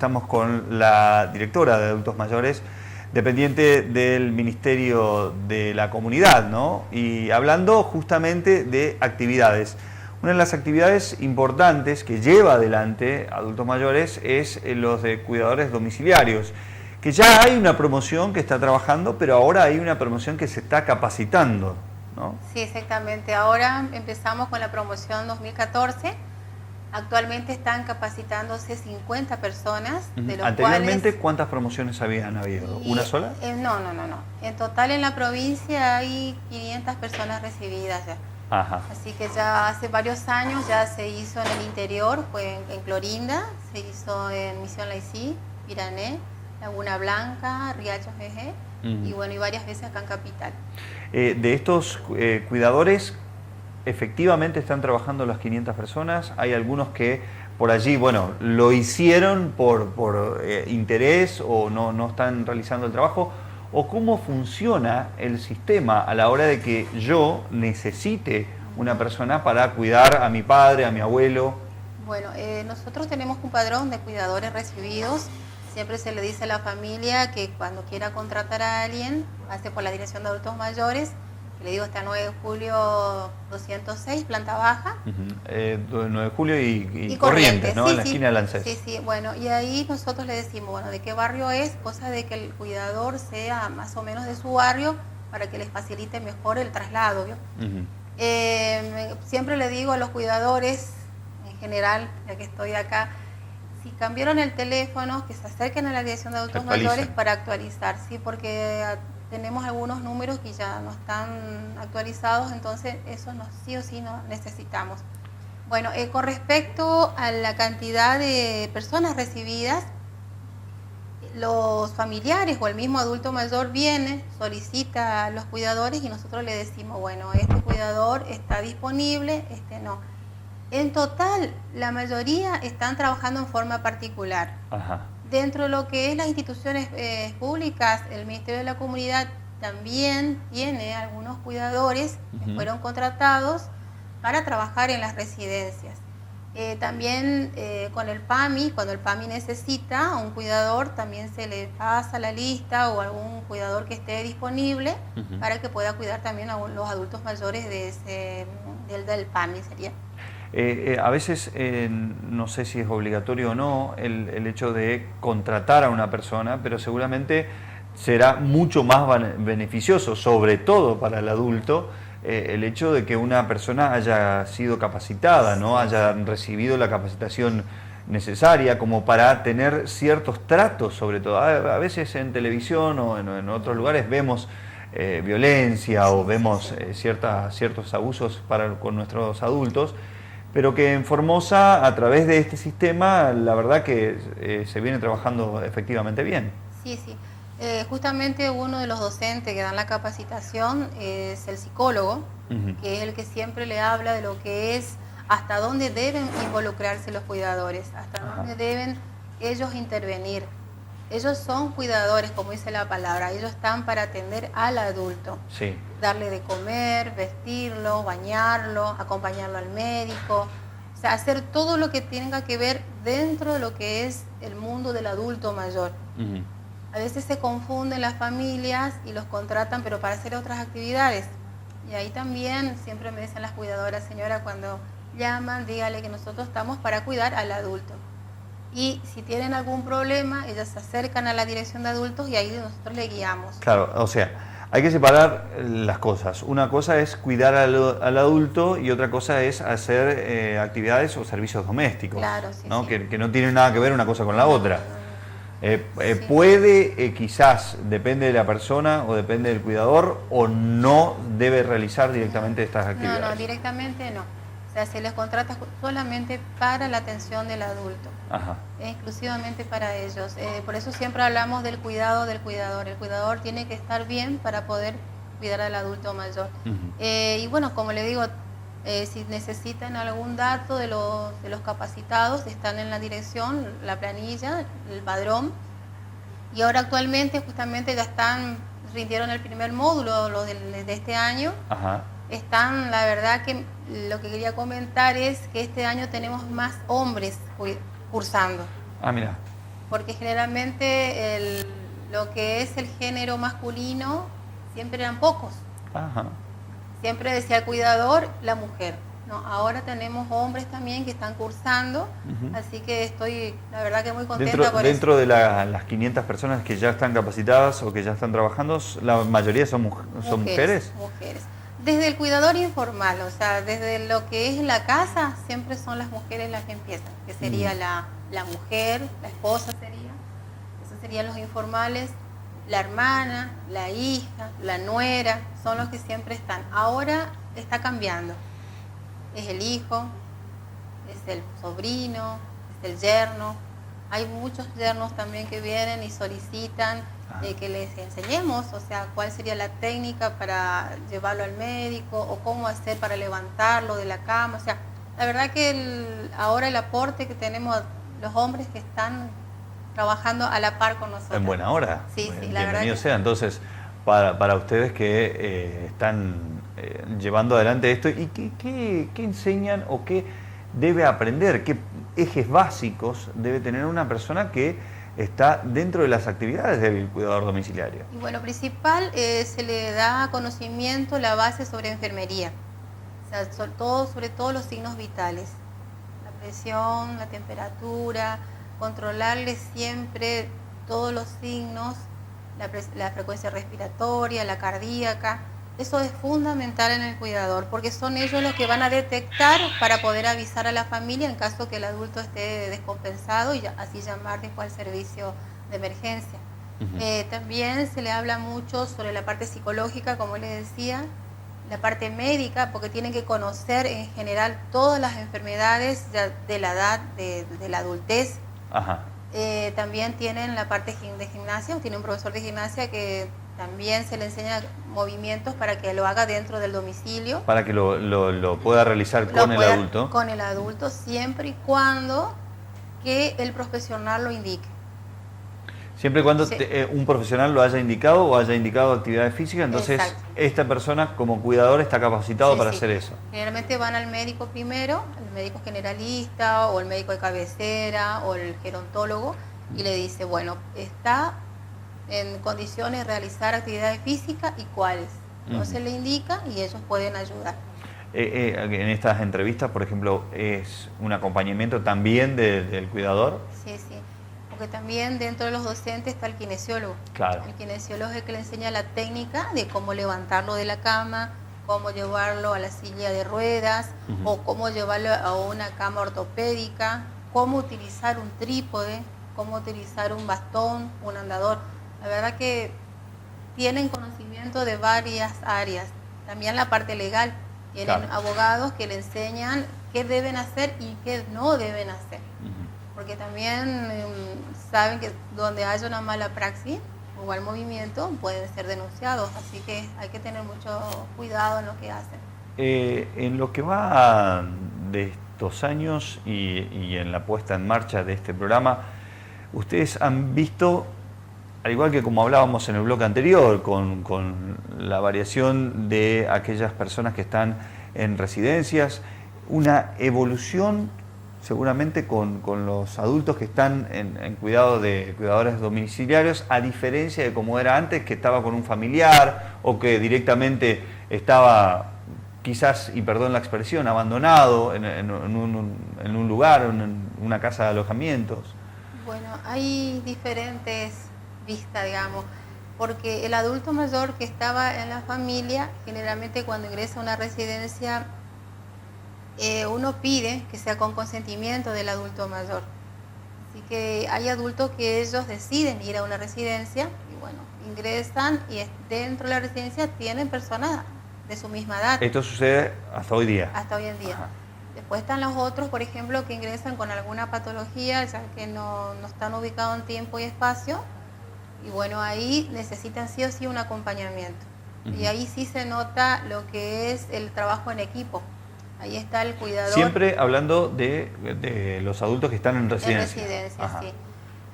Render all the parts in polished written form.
estamos con la directora de Adultos Mayores, dependiente del Ministerio de la Comunidad, ¿no? Y hablando justamente de actividades. Una de las actividades importantes que lleva adelante Adultos Mayores es los de cuidadores domiciliarios, que ya hay una promoción que está trabajando, pero ahora hay una promoción que se está capacitando, ¿no? Sí, exactamente. Ahora empezamos con la promoción 2014. Actualmente están capacitándose 50 personas, de los Anteriormente, cuales... ¿cuántas promociones habían habido? ¿Una sola? No. En total en la provincia hay 500 personas recibidas ya. Ajá. Así que ya hace varios años ya se hizo en el interior, fue en Clorinda, se hizo en Misión Laicí, Pirané, Laguna Blanca, Riacho GG, y bueno, y varias veces acá en Capital. De estos cuidadores, ¿efectivamente están trabajando las 500 personas? Hay algunos que por allí, bueno, lo hicieron por interés o no están realizando el trabajo. ¿O cómo funciona el sistema a la hora de que yo necesite una persona para cuidar a mi padre, a mi abuelo? Bueno, nosotros tenemos un padrón de cuidadores recibidos. Siempre se le dice a la familia que cuando quiera contratar a alguien, pase por la Dirección de Adultos Mayores. Le digo, está 9 de julio 206, planta baja. 9 de julio y Corrientes, ¿no? Sí, en la esquina de Lancés. Sí, bueno, y ahí nosotros le decimos, bueno, de qué barrio es, cosa de que el cuidador sea más o menos de su barrio para que les facilite mejor el traslado, ¿vio? Siempre le digo a los cuidadores, en general, ya que estoy acá, si cambiaron el teléfono, que se acerquen a la Dirección de Adultos Mayores para actualizar, ¿sí? Porque tenemos algunos números que ya no están actualizados, entonces eso sí o sí no necesitamos. Bueno, con respecto a la cantidad de personas recibidas, los familiares o el mismo adulto mayor viene, solicita a los cuidadores y nosotros le decimos, bueno, este cuidador está disponible, este no. En total, la mayoría están trabajando en forma particular. Ajá. Dentro de lo que es las instituciones públicas, el Ministerio de la Comunidad también tiene algunos cuidadores que fueron contratados para trabajar en las residencias. También con el PAMI, cuando el PAMI necesita a un cuidador, también se le pasa la lista o algún cuidador que esté disponible para que pueda cuidar también a los adultos mayores del PAMI sería. A veces, no sé si es obligatorio o no el hecho de contratar a una persona, pero seguramente será mucho más beneficioso, sobre todo para el adulto, el hecho de que una persona haya sido capacitada, ¿no? Haya recibido la capacitación necesaria como para tener ciertos tratos, sobre todo. A veces en televisión o en otros lugares vemos violencia o vemos ciertos abusos con nuestros adultos, pero que en Formosa, a través de este sistema, la verdad que se viene trabajando efectivamente bien. Sí. Justamente uno de los docentes que dan la capacitación es el psicólogo, que es el que siempre le habla de lo que es hasta dónde deben involucrarse los cuidadores, hasta dónde deben ellos intervenir. Ellos son cuidadores, como dice la palabra, ellos están para atender al adulto. Sí. Darle de comer, vestirlo, bañarlo, acompañarlo al médico, o sea, hacer todo lo que tenga que ver dentro de lo que es el mundo del adulto mayor. A veces se confunden las familias y los contratan, pero para hacer otras actividades. Y ahí también siempre me dicen las cuidadoras, señora, cuando llaman, dígale que nosotros estamos para cuidar al adulto. Y si tienen algún problema, ellas se acercan a la dirección de adultos y ahí nosotros le guiamos. Claro, o sea, hay que separar las cosas. Una cosa es cuidar al adulto y otra cosa es hacer actividades o servicios domésticos. Claro, ¿no? Sí. Que no tienen nada que ver una cosa con la otra. Puede, quizás, depende de la persona o depende del cuidador, o no debe realizar directamente estas actividades. No, directamente no. O sea, se les contrata solamente para la atención del adulto, exclusivamente para ellos. Por eso siempre hablamos del cuidado del cuidador. El cuidador tiene que estar bien para poder cuidar al adulto mayor. Y bueno, como le digo, si necesitan algún dato de los capacitados, están en la dirección, la planilla, el padrón. Y ahora actualmente justamente ya rindieron el primer módulo, los de este año. Están, la verdad que lo que quería comentar es que este año tenemos más hombres cursando. Mira. porque generalmente lo que es el género masculino siempre eran pocos. Ajá. Siempre decía el cuidador, la mujer. No, ahora tenemos hombres también que están cursando, así que estoy, la verdad, que muy contenta por dentro de las 500 personas que ya están capacitadas o que ya están trabajando, ¿la mayoría son mujeres? Mujeres. Desde el cuidador informal, o sea, desde lo que es la casa, siempre son las mujeres las que empiezan, que sería la mujer, la esposa sería, esos serían los informales, la hermana, la hija, la nuera, son los que siempre están. Ahora está cambiando. Es el hijo, es el sobrino, es el yerno. Hay muchos yernos también que vienen y solicitan que les enseñemos, o sea, cuál sería la técnica para llevarlo al médico o cómo hacer para levantarlo de la cama. O sea, la verdad que ahora el aporte que tenemos los hombres que están trabajando a la par con nosotros. En buena hora. Sí, sí, la verdad. Bienvenido sea. Entonces, para ustedes que están llevando adelante esto, ¿y qué enseñan o qué debe aprender? ¿Qué ejes básicos debe tener una persona que está dentro de las actividades del cuidador domiciliario? Y bueno, principal se le da conocimiento, la base sobre enfermería, o sea, sobre todo los signos vitales, la presión, la temperatura, controlarle siempre todos los signos, la frecuencia respiratoria, la cardíaca. Eso es fundamental en el cuidador, porque son ellos los que van a detectar para poder avisar a la familia en caso que el adulto esté descompensado y así llamar después al servicio de emergencia. También se le habla mucho sobre la parte psicológica, como les decía, la parte médica, porque tienen que conocer en general todas las enfermedades de la edad, de la adultez. Ajá. También tienen la parte de gimnasia, tiene un profesor de gimnasia que también se le enseña movimientos para que lo haga dentro del domicilio. Para que lo pueda realizar con el adulto. Con el adulto, siempre y cuando que el profesional lo indique. Siempre y cuando un profesional lo haya indicado o haya indicado actividad física, entonces esta persona como cuidador está capacitado para hacer eso. Generalmente van al médico primero, el médico generalista o el médico de cabecera o el gerontólogo y le dice, bueno, está en condiciones de realizar actividades físicas y cuáles. Entonces le indica y ellos pueden ayudar. En estas entrevistas, por ejemplo, ¿es un acompañamiento también del cuidador? Sí, sí. Porque también dentro de los docentes está el kinesiólogo. Claro. El kinesiólogo es el que le enseña la técnica de cómo levantarlo de la cama, cómo llevarlo a la silla de ruedas o cómo llevarlo a una cama ortopédica, cómo utilizar un trípode, cómo utilizar un bastón, un andador. La verdad que tienen conocimiento de varias áreas. También la parte legal. Tienen abogados que le enseñan qué deben hacer y qué no deben hacer. Porque también saben que donde haya una mala praxis o mal movimiento pueden ser denunciados. Así que hay que tener mucho cuidado en lo que hacen. En lo que va de estos años y en la puesta en marcha de este programa, ustedes han visto, al igual que como hablábamos en el bloque anterior, con la variación de aquellas personas que están en residencias, una evolución seguramente con los adultos que están en cuidado de cuidadores domiciliarios, a diferencia de como era antes, que estaba con un familiar o que directamente estaba, quizás, y perdón la expresión, abandonado en un lugar, en una casa de alojamientos. Bueno, hay diferentes vistas, digamos, porque el adulto mayor que estaba en la familia, generalmente cuando ingresa a una residencia, uno pide que sea con consentimiento del adulto mayor. Así que hay adultos que ellos deciden ir a una residencia y bueno, ingresan y dentro de la residencia tienen personas de su misma edad. ¿Esto sucede hasta hoy día? Hasta hoy en día. Ajá. Después están los otros, por ejemplo, que ingresan con alguna patología, ya que no están ubicados en tiempo y espacio. Y bueno, ahí necesitan sí o sí un acompañamiento. Y ahí sí se nota lo que es el trabajo en equipo. Ahí está el cuidador. Siempre hablando de los adultos que están en residencia. En residencia, sí.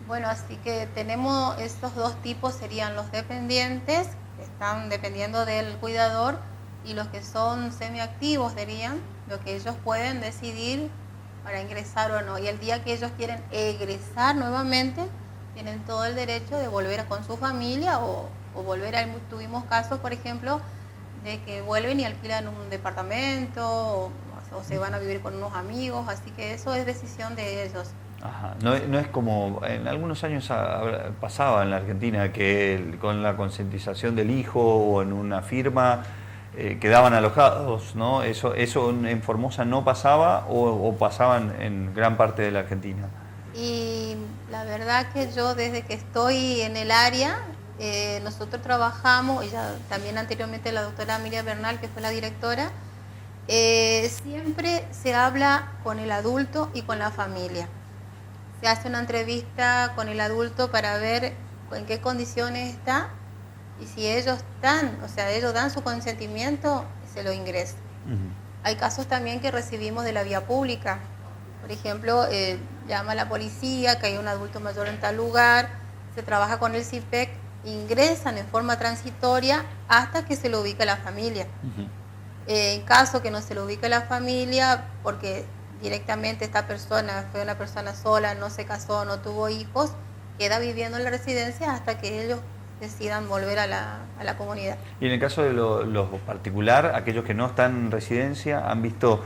Bueno, así que tenemos estos dos tipos, serían los dependientes, que están dependiendo del cuidador, y los que son semiactivos, dirían, lo que ellos pueden decidir para ingresar o no. Y el día que ellos quieren egresar nuevamente, tienen todo el derecho de volver con su familia o volver a... Tuvimos casos, por ejemplo, de que vuelven y alquilan un departamento o se van a vivir con unos amigos, así que eso es decisión de ellos. Ajá. No es como en algunos años pasaba en la Argentina que con la concientización del hijo o en una firma quedaban alojados, ¿no? Eso en Formosa no pasaba o pasaba en gran parte de la Argentina. Y la verdad que yo desde que estoy en el área, nosotros trabajamos, y ya también anteriormente la doctora Miriam Bernal, que fue la directora, siempre se habla con el adulto y con la familia. Se hace una entrevista con el adulto para ver en qué condiciones está y si ellos están, o sea, ellos dan su consentimiento, se lo ingresan. Hay casos también que recibimos de la vía pública. Por ejemplo, llama a la policía que hay un adulto mayor en tal lugar, se trabaja con el CIPEC, ingresan en forma transitoria hasta que se lo ubique la familia. En caso que no se lo ubique la familia, porque directamente esta persona fue una persona sola, no se casó, no tuvo hijos, queda viviendo en la residencia hasta que ellos decidan volver a la comunidad. Y en el caso de los particular, aquellos que no están en residencia, ¿han visto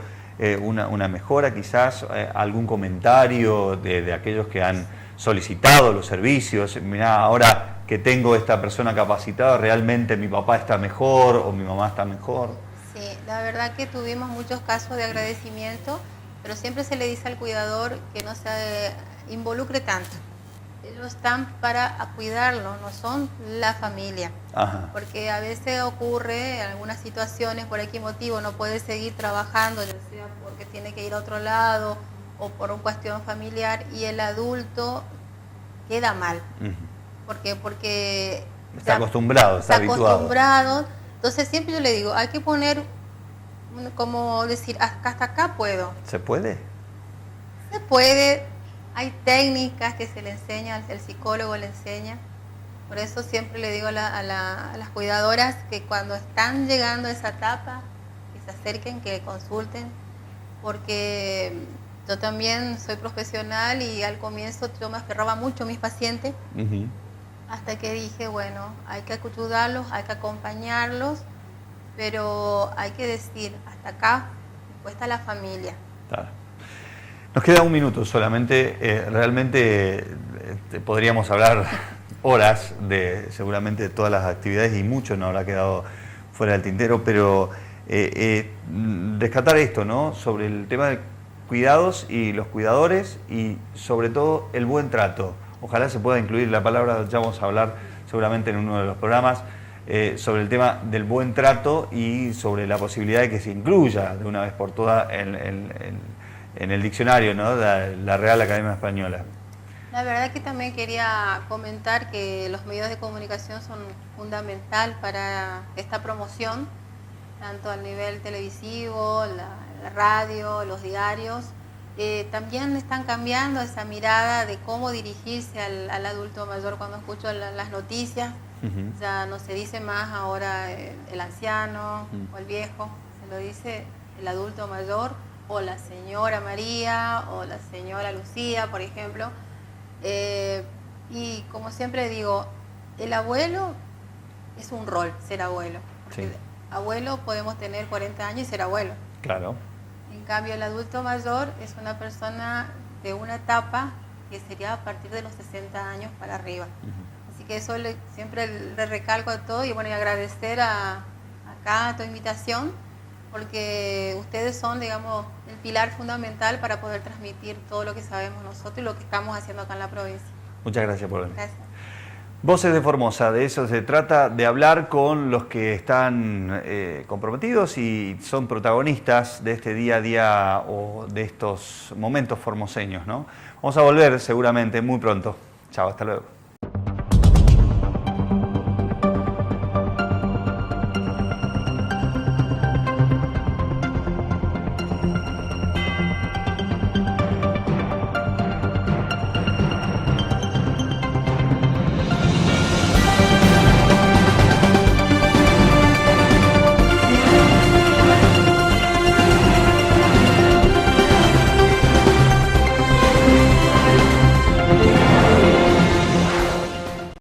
una mejora quizás? ¿Algún comentario de aquellos que han solicitado los servicios? Mirá, ahora que tengo esta persona capacitada, ¿realmente mi papá está mejor o mi mamá está mejor? Sí, la verdad que tuvimos muchos casos de agradecimiento, pero siempre se le dice al cuidador que no se involucre tanto. Ellos están para cuidarlo, no son la familia. Ajá. Porque a veces ocurre en algunas situaciones, por X motivo no puede seguir trabajando, ya sea porque tiene que ir a otro lado o por una cuestión familiar, y el adulto queda mal. ¿Por qué? Porque está acostumbrado, está habituado. Acostumbrado. Entonces siempre yo le digo, hay que poner, como decir, hasta acá puedo. ¿Se puede? Se puede. Hay técnicas que se le enseña, el psicólogo le enseña. Por eso siempre le digo a las cuidadoras que cuando están llegando a esa etapa, que se acerquen, que consulten, porque yo también soy profesional y al comienzo yo me aferraba mucho a mis pacientes, hasta que dije, bueno, hay que ayudarlos, hay que acompañarlos, pero hay que decir, hasta acá, después está la familia. Claro. Nos queda un minuto solamente. Realmente podríamos hablar horas de seguramente de todas las actividades y mucho nos habrá quedado fuera del tintero, pero rescatar esto, ¿no? Sobre el tema de cuidados y los cuidadores y sobre todo el buen trato. Ojalá se pueda incluir la palabra, ya vamos a hablar seguramente en uno de los programas, sobre el tema del buen trato y sobre la posibilidad de que se incluya de una vez por todas en el diccionario, ¿no? La Real Academia Española. La verdad que también quería comentar que los medios de comunicación son fundamental para esta promoción, tanto a nivel televisivo, la radio, los diarios. También están cambiando esa mirada de cómo dirigirse al adulto mayor. Cuando escucho las noticias, ya no se dice más ahora el anciano o el viejo, se lo dice el adulto mayor, o la señora María, o la señora Lucía, por ejemplo. Y como siempre digo, el abuelo es un rol, ser abuelo. Sí. Abuelo podemos tener 40 años y ser abuelo. Claro. En cambio, el adulto mayor es una persona de una etapa que sería a partir de los 60 años para arriba. Así que eso siempre le recalco a todo y bueno, y agradecer acá a tu invitación, porque ustedes son, digamos, el pilar fundamental para poder transmitir todo lo que sabemos nosotros y lo que estamos haciendo acá en la provincia. Muchas gracias por venir. Gracias. Voces de Formosa, de eso se trata, de hablar con los que están comprometidos y son protagonistas de este día a día o de estos momentos formoseños, ¿no? Vamos a volver seguramente muy pronto. Chao, hasta luego.